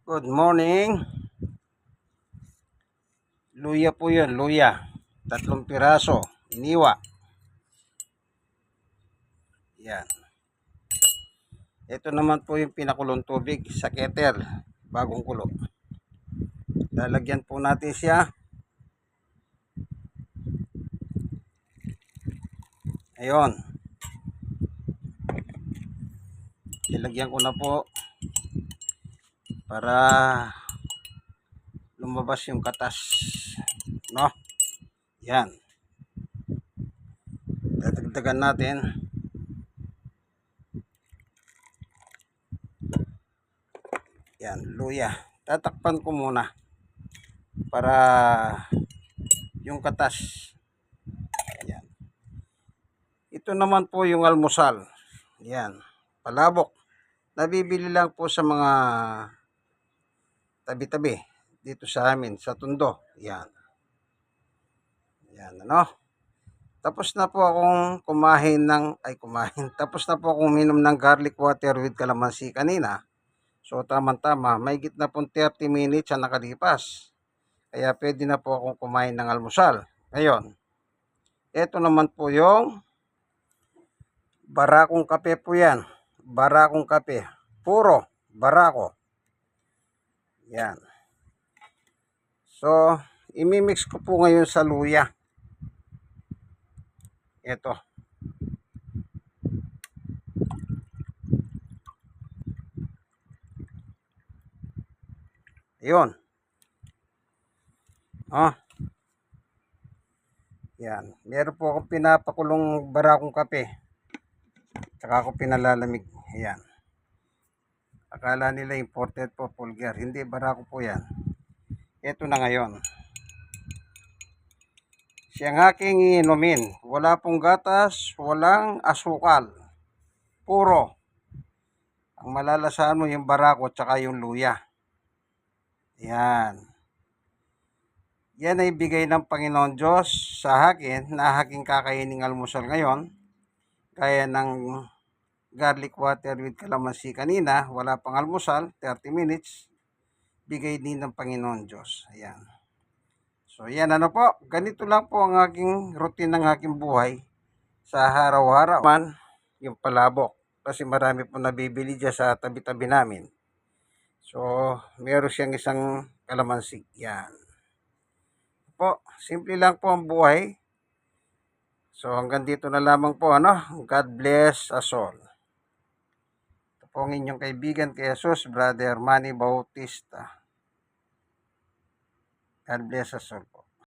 Good morning. Luya po yun, luya. 3 piraso. Iniwa. Yan. Ito naman po yung pinakulong tubig sa kettle. Bagong kulo. Lalagyan po natin siya. Ayun. Ilagyan ko na po para lumabas yung katas. No? Yan. Dadagdagan natin. Yan, luya. Tatakpan ko muna para yung katas. Yan. Ito naman po yung almusal. Yan. Palabok. Nabibili lang po sa mga tabi-tabi dito sa amin, sa Tondo. Yan. Yan, ano? Tapos na po akong Tapos na po akong minom ng garlic water with calamansi kanina. So, tama-tama, may gitna pong 30 minutes ang nakalipas. Kaya pwede na po akong kumain ng almusal. Ngayon, ito naman po yung barakong kape po yan. Barakong kape. Puro barako. Yan. So, imimix ko po ngayon sa luya. Ito. Ayun. Yan. Meron po akong pinapakulong barakong kape. Tsaka ako pinalalamig. Ayan. Akala nila imported po, Pulgar. Hindi, barako po yan. Ito na ngayon. Siyang aking inumin. Wala pong gatas, walang asukal. Puro. Ang malalasaan mo yung barako tsaka yung luya. Yan. Yan ay bigay ng Panginoon Diyos sa akin na aking kakainin almusal ngayon. Kaya ng garlic water with calamansi kanina, wala pang almusal, 30 minutes. Bigay din ng Panginoon Diyos. Ayan. So, yan ano po. Ganito lang po ang aking routine ng aking buhay sa araw-araw. Man, yung palabok. Kasi marami po nabibili dyan sa tabi-tabi namin. So, meron siyang isang kalamansi. Yan. Po, simple lang po ang buhay. So, hanggang dito na lamang po, ano? God bless us all. Ito po ang inyong kaibigan kay Jesus, Brother Manny Bautista. God bless us all po.